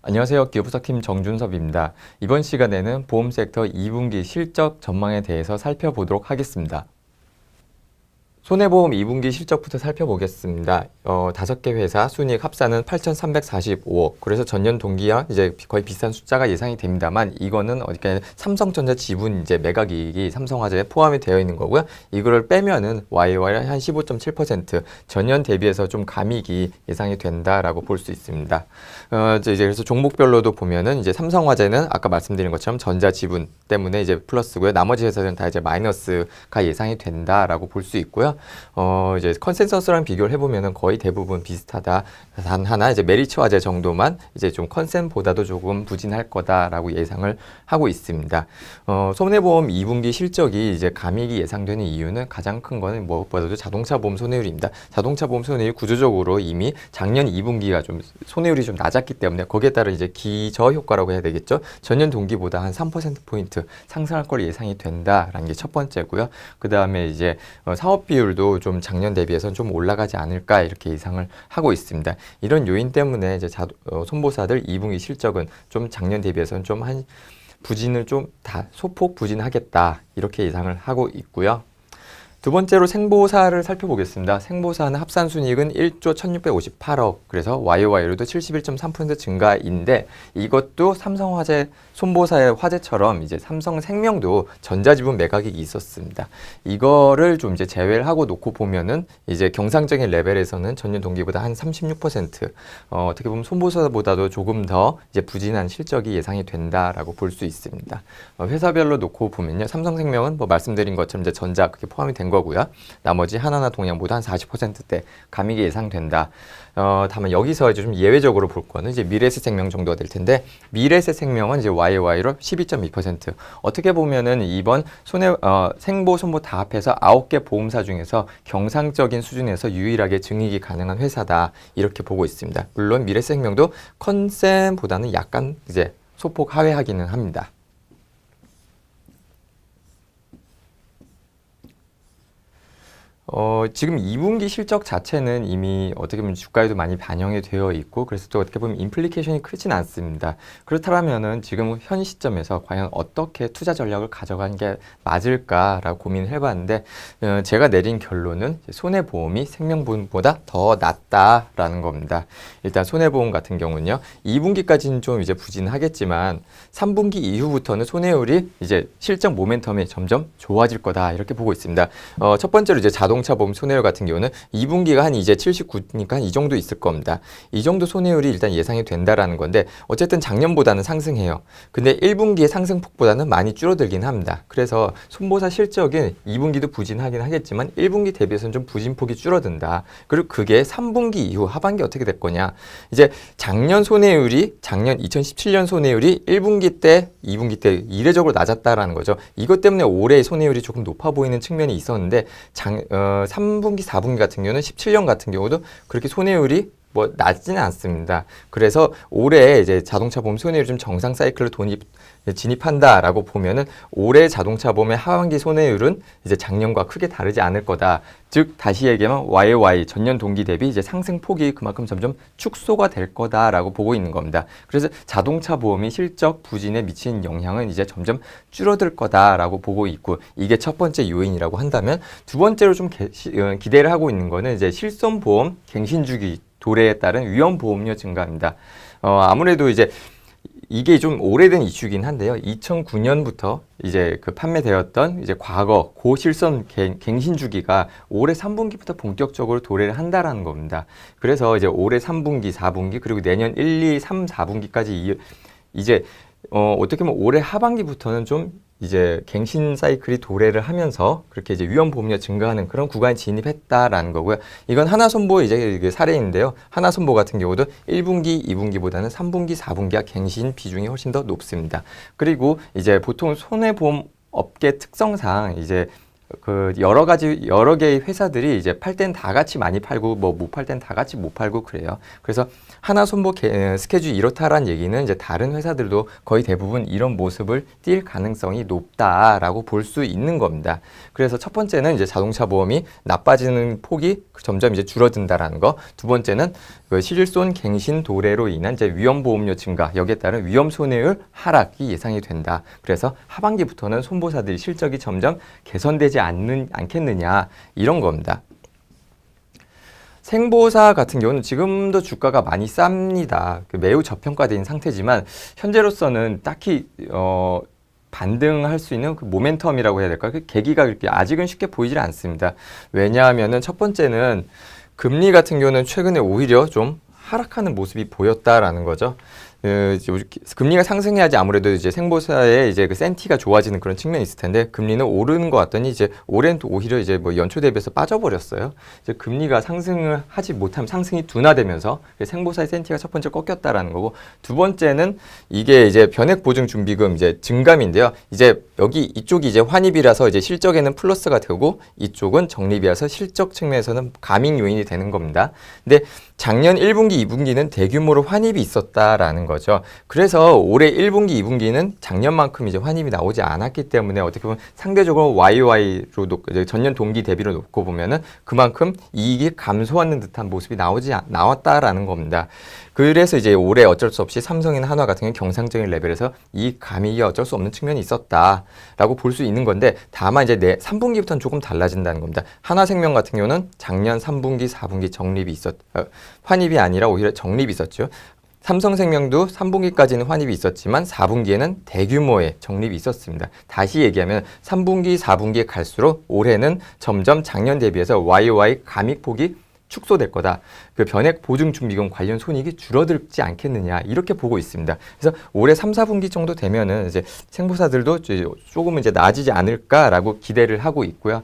안녕하세요. 기업부석팀 정준섭입니다. 이번 시간에는 보험 섹터 2분기 실적 전망에 대해서 살펴보도록 하겠습니다. 손해보험 2분기 실적부터 살펴보겠습니다. 5개 회사 순이익 합산은 8,345억. 그래서 전년 동기와 이제 거의 비슷한 숫자가 예상이 됩니다만, 이거는 어디까지 삼성전자 지분 이제 매각이익이 삼성화재에 포함이 되어 있는 거고요. 이거를 빼면은 YOY 한 15.7% 전년 대비해서 좀 감익이 예상이 된다라고 볼 수 있습니다. 이제 그래서 종목별로도 보면은 이제 삼성화재는 아까 말씀드린 것처럼 전자 지분 때문에 이제 플러스고요. 나머지 회사들은 다 이제 마이너스가 예상이 된다라고 볼 수 있고요. 이제 컨센서스랑 비교를 해보면은 거의 대부분 비슷하다. 단 하나 이제 메리츠 화재 정도만 이제 좀 컨센보다도 조금 부진할 거다라고 예상을 하고 있습니다. 손해보험 2분기 실적이 이제 감익이 예상되는 이유는 가장 큰 거는 무엇보다도 자동차 보험 손해율입니다. 자동차 보험 손해율 구조적으로 이미 작년 2분기가 좀 손해율이 좀 낮았기 때문에 거기에 따른 이제 기저 효과라고 해야 되겠죠. 전년 동기보다 한 3%포인트 상승할 걸 예상이 된다라는 게 첫 번째고요. 그 다음에 이제 사업 비율도 좀 작년 대비해서는 좀 올라가지 않을까 이렇게 예상을 하고 있습니다. 이런 요인 때문에 이제 손보사들 2분기 실적은 좀 작년 대비해서는 좀 한 부진을 좀 다 소폭 부진하겠다 이렇게 예상을 하고 있고요. 두 번째로 생보사를 살펴보겠습니다. 생보사는 합산순이익은 1조 1658억, 그래서 YOY로도 71.3% 증가인데, 이것도 삼성화재, 손보사의 화재처럼 이제 삼성생명도 전자지분 매각이 있었습니다. 이거를 좀 이제 제외를 하고 놓고 보면은 이제 경상적인 레벨에서는 전년 동기보다 한 36%, 어떻게 보면 손보사보다도 조금 더 이제 부진한 실적이 예상이 된다라고 볼 수 있습니다. 회사별로 놓고 보면요. 삼성생명은 뭐 말씀드린 것처럼 이제 전자 그게 포함이 된 거고요. 나머지 하나나 동양보다 한 40%대 감익이 예상된다. 다만 여기서 이제 좀 예외적으로 볼 거는 이제 미래에셋생명 정도가 될 텐데, 미래에셋생명은 이제 YOY로 12.2%. 어떻게 보면은 이번 생보, 손보 다 합해서 9개 보험사 중에서 경상적인 수준에서 유일하게 증익이 가능한 회사다. 이렇게 보고 있습니다. 물론 미래에셋생명도 컨센보다는 약간 이제 소폭 하회하기는 합니다. 지금 2분기 실적 자체는 이미 어떻게 보면 주가에도 많이 반영이 되어 있고, 그래서 또 어떻게 보면 임플리케이션이 크진 않습니다. 그렇다면은 지금 현 시점에서 과연 어떻게 투자 전략을 가져가는 게 맞을까라고 고민을 해봤는데, 제가 내린 결론은 손해보험이 생명보험보다 더 낫다라는 겁니다. 일단 손해보험 같은 경우는요, 2분기까지는 좀 이제 부진하겠지만 3분기 이후부터는 손해율이 이제 실적 모멘텀이 점점 좋아질 거다 이렇게 보고 있습니다. 첫 번째로 이제 자동차 보험 손해율 같은 경우는 2분기가 한 이제 79니까 한 이 정도 있을 겁니다. 이 정도 손해율이 일단 예상이 된다라는 건데, 어쨌든 작년보다는 상승해요. 근데 1분기의 상승폭보다는 많이 줄어들긴 합니다. 그래서 손보사 실적은 2분기도 부진하긴 하겠지만 1분기 대비해서는 좀 부진폭이 줄어든다. 그리고 그게 3분기 이후 하반기 어떻게 될 거냐. 이제 작년 2017년 손해율이 1분기 때, 2분기 때 이례적으로 낮았다라는 거죠. 이것 때문에 올해 손해율이 조금 높아 보이는 측면이 있었는데, 3분기, 4분기 같은 경우는 17년 같은 경우도 그렇게 손해율이 뭐 낮지는 않습니다. 그래서 올해 이제 자동차 보험 손해율이 좀 정상 사이클로 진입한다라고 보면은 올해 자동차 보험의 하반기 손해율은 이제 작년과 크게 다르지 않을 거다. 즉 다시 얘기하면 YOY 전년 동기 대비 이제 상승폭이 그만큼 점점 축소가 될 거다라고 보고 있는 겁니다. 그래서 자동차 보험이 실적 부진에 미치는 영향은 이제 점점 줄어들 거다라고 보고 있고, 이게 첫 번째 요인이라고 한다면, 두 번째로 좀 기대를 하고 있는 거는 이제 실손보험 갱신주기 도래에 따른 위험보험료 증가입니다. 아무래도 이제 이게 좀 오래된 이슈긴 한데요. 2009년부터 이제 그 판매되었던 이제 과거 고실손 갱신 주기가 올해 3분기부터 본격적으로 도래를 한다라는 겁니다. 그래서 이제 올해 3분기, 4분기 그리고 내년 1, 2, 3, 4분기까지 이제 어떻게 보면 올해 하반기부터는 좀 이제 갱신 사이클이 도래를 하면서 그렇게 이제 위험 보험료 증가하는 그런 구간에 진입했다라는 거고요. 이건 하나손보 이제 사례인데요. 하나손보 같은 경우도 1분기, 2분기보다는 3분기, 4분기가 갱신 비중이 훨씬 더 높습니다. 그리고 이제 보통 손해보험 업계 특성상 이제 그 여러 개의 회사들이 이제 팔 땐 다 같이 많이 팔고 뭐 못 팔 땐 다 같이 못 팔고 그래요. 그래서 하나 손보 스케줄이 이렇다라는 얘기는 이제 다른 회사들도 거의 대부분 이런 모습을 띌 가능성이 높다라고 볼 수 있는 겁니다. 그래서 첫 번째는 이제 자동차 보험이 나빠지는 폭이 점점 이제 줄어든다라는 거. 두 번째는 그 실손 갱신 도래로 인한 이제 위험 보험료 증가, 여기에 따른 위험 손해율 하락이 예상이 된다. 그래서 하반기부터는 손보사들이 실적이 점점 개선되지 않겠느냐 이런 겁니다. 생보사 같은 경우는 지금도 주가가 많이 쌉니다. 매우 저평가된 상태지만 현재로서는 딱히 반등할 수 있는 그 모멘텀이라고 해야 될까요? 그 계기가 그렇게 아직은 쉽게 보이질 않습니다. 왜냐하면은 첫 번째는 금리 같은 경우는 최근에 오히려 좀 하락하는 모습이 보였다라는 거죠. 금리가 상승해야지 아무래도 이제 생보사의 이제 그 센티가 좋아지는 그런 측면이 있을 텐데 금리는 오르는 것 같더니 이제 올해는 또 오히려 이제 뭐 연초 대비해서 빠져버렸어요. 이제 금리가 상승을 하지 못하면 상승이 둔화되면서 생보사의 센티가 첫 번째 꺾였다라는 거고 두 번째는 이게 이제 변액 보증 준비금 이제 증감인데요. 이제 여기 이쪽이 이제 환입이라서 이제 실적에는 플러스가 되고 이쪽은 적립이라서 실적 측면에서는 가밍 요인이 되는 겁니다. 근데 작년 1분기, 2분기는 대규모로 환입이 있었다라는 거죠. 그래서 올해 1분기, 2분기는 작년만큼 이제 환입이 나오지 않았기 때문에 어떻게 보면 상대적으로 YY로 전년 동기 대비로 놓고 보면은 그만큼 이익이 감소하는 듯한 모습이 나왔다라는 겁니다. 그래서 이제 올해 어쩔 수 없이 삼성이나 한화 같은 경우는 경상적인 레벨에서 이익 감익이 어쩔 수 없는 측면이 있었다라고 볼 수 있는 건데 다만 이제 3분기부터는 조금 달라진다는 겁니다. 한화생명 같은 경우는 작년 3분기, 4분기 적립이 환입이 아니라 오히려 적립이 있었죠. 삼성생명도 3분기까지는 환입이 있었지만 4분기에는 대규모의 적립이 있었습니다. 다시 얘기하면 3분기, 4분기에 갈수록 올해는 점점 작년 대비해서 YOY 감익폭이 축소될 거다. 그 변액 보증 준비금 관련 손익이 줄어들지 않겠느냐 이렇게 보고 있습니다. 그래서 올해 3, 4분기 정도 되면은 이제 생보사들도 조금은 이제 나아지지 않을까라고 기대를 하고 있고요.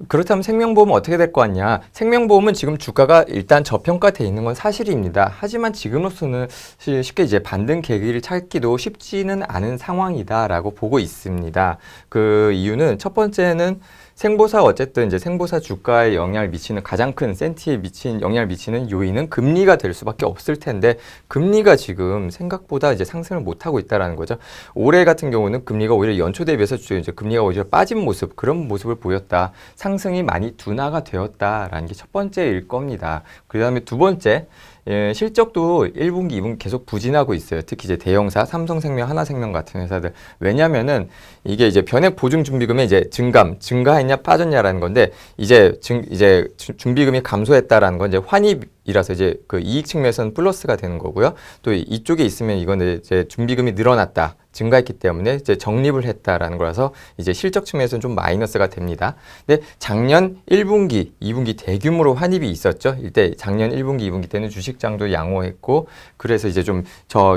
그렇다면 생명보험은 어떻게 될 거 같냐? 생명보험은 지금 주가가 일단 저평가돼 있는 건 사실입니다. 하지만 지금으로서는 쉽게 이제 반등 계기를 찾기도 쉽지는 않은 상황이다라고 보고 있습니다. 그 이유는 첫 번째는 생보사 어쨌든 이제 생보사 주가에 영향을 미치는 가장 큰 센티에 영향을 미치는 요인은 금리가 될 수밖에 없을 텐데 금리가 지금 생각보다 이제 상승을 못 하고 있다라는 거죠. 올해 같은 경우는 금리가 오히려 연초 대비해서 이제 금리가 오히려 빠진 모습 그런 모습을 보였다. 상승이 많이 둔화가 되었다라는 게 첫 번째일 겁니다. 그다음에 두 번째 실적도 1분기, 2분기 계속 부진하고 있어요. 특히 이제 대형사, 삼성생명, 하나생명 같은 회사들. 왜냐면은 이게 이제 변액 보증 준비금의 이제 증가했냐 빠졌냐라는 건데 이제 준비금이 감소했다라는 건 이제 환입이라서 이제 그 이익 측면에서는 플러스가 되는 거고요. 또 이쪽에 있으면 이거는 이제 준비금이 늘어났다. 증가했기 때문에 이제 적립을 했다라는 거라서 이제 실적 측면에서는 좀 마이너스가 됩니다. 근데 작년 1분기, 2분기 대규모로 환입이 있었죠. 이때 작년 1분기, 2분기 때는 주식장도 양호했고 그래서 이제 좀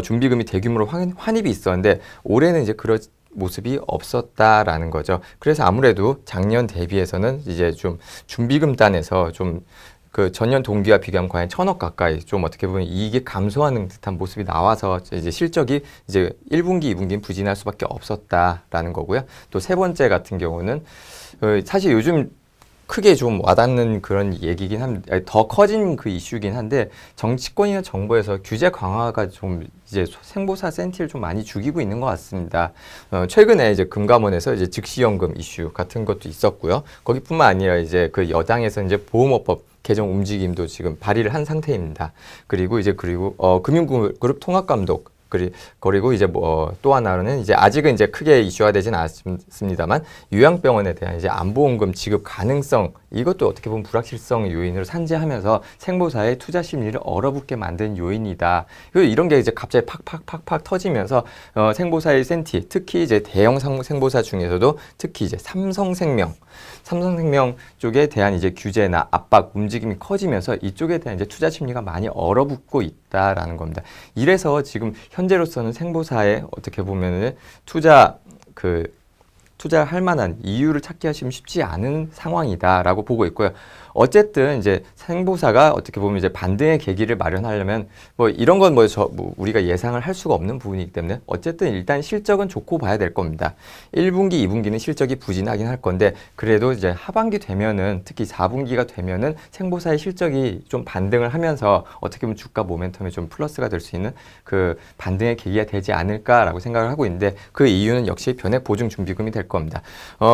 준비금이 대규모로 환입이 있었는데 올해는 이제 그런 모습이 없었다라는 거죠. 그래서 아무래도 작년 대비해서는 이제 좀 준비금 단에서 좀 그 전년 동기와 비교하면 과연 1,000억 가까이 좀 어떻게 보면 이익이 감소하는 듯한 모습이 나와서 이제 실적이 이제 1분기, 2분기는 부진할 수밖에 없었다라는 거고요. 또 세 번째 같은 경우는 사실 요즘 크게 좀 와닿는 그런 얘기긴 합니다. 더 커진 그 이슈긴 한데 정치권이나 정부에서 규제 강화가 좀 이제 생보사 센티를 좀 많이 죽이고 있는 것 같습니다. 최근에 이제 금감원에서 이제 즉시연금 이슈 같은 것도 있었고요. 거기뿐만 아니라 이제 그 여당에서 이제 보험업법 개정 움직임도 지금 발의를 한 상태입니다. 그리고 금융그룹 통합감독 그리고 이제 또 하나는 이제 아직은 이제 크게 이슈화 되진 않았습니다만 요양병원에 대한 이제 안보험금 지급 가능성 이것도 어떻게 보면 불확실성 요인으로 산재하면서 생보사의 투자 심리를 얼어붙게 만든 요인이다. 이런 게 이제 갑자기 팍팍팍팍 터지면서 생보사의 센티 특히 이제 대형 생보사 중에서도 특히 이제 삼성생명 쪽에 대한 이제 규제나 압박 움직임이 커지면서 이쪽에 대한 이제 투자 심리가 많이 얼어붙고 있다라는 겁니다. 이래서 지금 현재로서는 생보사에 어떻게 보면은 투자 투자할 만한 이유를 찾기 하시면 쉽지 않은 상황이다라고 보고 있고요. 어쨌든 이제 생보사가 어떻게 보면 이제 반등의 계기를 마련하려면 뭐 이런 건 뭐 우리가 예상을 할 수가 없는 부분이기 때문에 어쨌든 일단 실적은 좋고 봐야 될 겁니다. 1분기, 2분기는 실적이 부진하긴 할 건데 그래도 이제 하반기 되면은 특히 4분기가 되면은 생보사의 실적이 좀 반등을 하면서 어떻게 보면 주가 모멘텀이 좀 플러스가 될 수 있는 그 반등의 계기가 되지 않을까라고 생각을 하고 있는데 그 이유는 역시 변액 보증 준비금이 될 겁니다.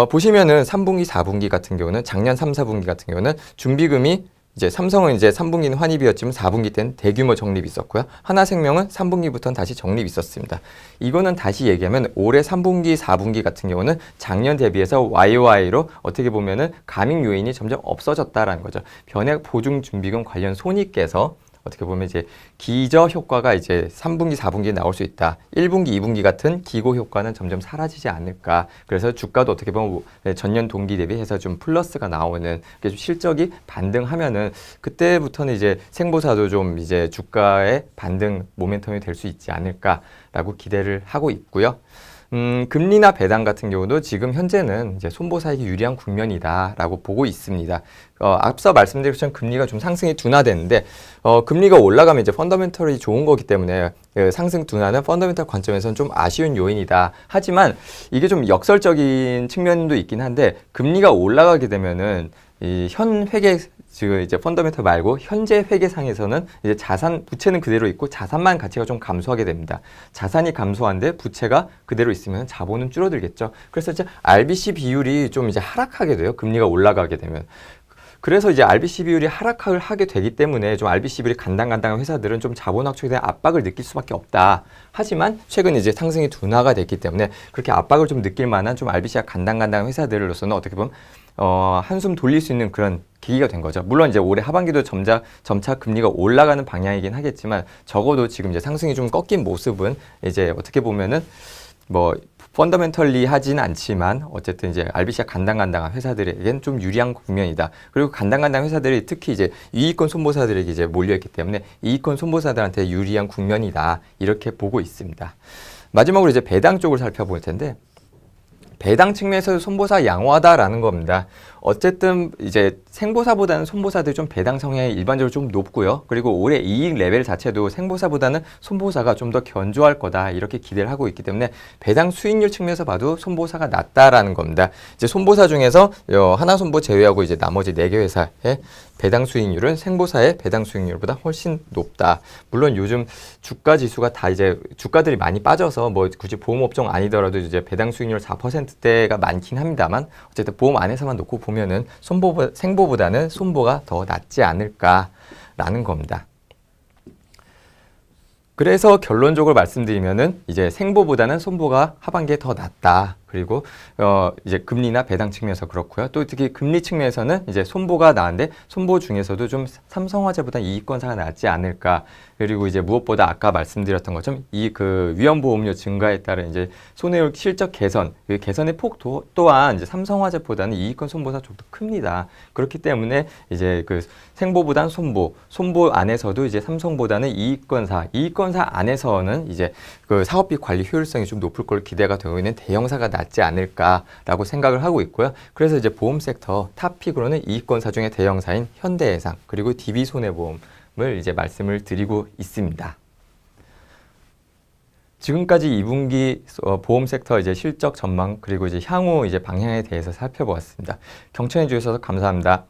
보시면은 3분기, 4분기 같은 경우는 작년 3, 4분기 같은 경우는 준비금이 이제 삼성은 이제 3분기는 환입이었지만 4분기 때는 대규모 적립이 있었고요. 하나생명은 3분기부터는 다시 적립이 있었습니다. 이거는 다시 얘기하면 올해 3분기, 4분기 같은 경우는 작년 대비해서 YOY로 어떻게 보면은 감익 요인이 점점 없어졌다라는 거죠. 변액 보증 준비금 관련 손익께서 어떻게 보면 이제 기저 효과가 이제 3분기, 4분기에 나올 수 있다. 1분기, 2분기 같은 기고 효과는 점점 사라지지 않을까. 그래서 주가도 어떻게 보면 전년 동기 대비해서 좀 플러스가 나오는 좀 실적이 반등하면은 그때부터는 이제 생보사도 좀 이제 주가의 반등 모멘텀이 될 수 있지 않을까라고 기대를 하고 있고요. 금리나 배당 같은 경우도 지금 현재는 이제 손보사에게 유리한 국면이다라고 보고 있습니다. 앞서 말씀드린 것처럼 금리가 좀 상승이 둔화되는데 금리가 올라가면 이제 펀더멘털이 좋은 거기 때문에 상승 둔화는 펀더멘털 관점에서는 좀 아쉬운 요인이다. 하지만 이게 좀 역설적인 측면도 있긴 한데 금리가 올라가게 되면은 이 현 회계 지금 이제 펀더멘털 말고 현재 회계상에서는 이제 자산 부채는 그대로 있고 자산만 가치가 좀 감소하게 됩니다. 자산이 감소한데 부채가 그대로 있으면 자본은 줄어들겠죠. 그래서 이제 RBC 비율이 좀 이제 하락하게 돼요. 금리가 올라가게 되면. 그래서 이제 RBC 비율이 하락을 하게 되기 때문에 좀 RBC 비율이 간당간당한 회사들은 좀 자본 확충에 대한 압박을 느낄 수밖에 없다. 하지만 최근 이제 상승이 둔화가 됐기 때문에 그렇게 압박을 좀 느낄 만한 좀 RBC가 간당간당한 회사들로서는 어떻게 보면 한숨 돌릴 수 있는 그런 계기가 된 거죠. 물론 이제 올해 하반기도 점차 금리가 올라가는 방향이긴 하겠지만 적어도 지금 이제 상승이 좀 꺾인 모습은 이제 어떻게 보면은 뭐 펀더멘털리 하진 않지만 어쨌든 이제 RBC가 간당간당한 회사들에겐 좀 유리한 국면이다. 그리고 간당간당한 회사들이 특히 이제 유의권 손보사들에게 이제 몰려있기 때문에 이익권 손보사들한테 유리한 국면이다. 이렇게 보고 있습니다. 마지막으로 이제 배당 쪽을 살펴볼 텐데 배당 측면에서 손보사 양호하다라는 겁니다. 어쨌든 이제 생보사보다는 손보사들이 좀 배당 성향이 일반적으로 좀 높고요. 그리고 올해 이익 레벨 자체도 생보사보다는 손보사가 좀 더 견조할 거다 이렇게 기대를 하고 있기 때문에 배당 수익률 측면에서 봐도 손보사가 낮다라는 겁니다. 이제 손보사 중에서 하나손보 제외하고 이제 나머지 4개 회사의 배당 수익률은 생보사의 배당 수익률보다 훨씬 높다. 물론 요즘 주가 지수가 다 이제 주가들이 많이 빠져서 뭐 굳이 보험업종 아니더라도 이제 배당 수익률 4%대가 많긴 합니다만 어쨌든 보험 안에서만 놓고 보면은 생보보다는 손보가 더 낫지 않을까라는 겁니다. 그래서 결론적으로 말씀드리면은 이제 생보보다는 손보가 하반기에 더 낫다. 그리고 이제 금리나 배당 측면에서 그렇고요. 또 특히 금리 측면에서는 이제 손보가 나은데 손보 중에서도 좀 삼성화재보다 이익권사가 낫지 않을까. 그리고 이제 무엇보다 아까 말씀드렸던 것처럼 이 그 위험보험료 증가에 따른 이제 손해율 실적 개선, 그 개선의 폭도 또한 이제 삼성화재보다는 이익권 손보사 좀 더 큽니다. 그렇기 때문에 이제 그 생보보다는 손보 안에서도 이제 삼성보다는 이익권사 안에서는 이제 그 사업비 관리 효율성이 좀 높을 걸 기대가 되고 있는 대형사가 낫지 않을까라고 생각을 하고 있고요. 그래서 이제 보험 섹터 탑픽으로는 이익권사 중에 대형사인 현대해상 그리고 DB손해보험을 이제 말씀을 드리고 있습니다. 지금까지 2분기 보험 섹터 이제 실적 전망 그리고 이제 향후 이제 방향에 대해서 살펴보았습니다. 경청해 주셔서 감사합니다.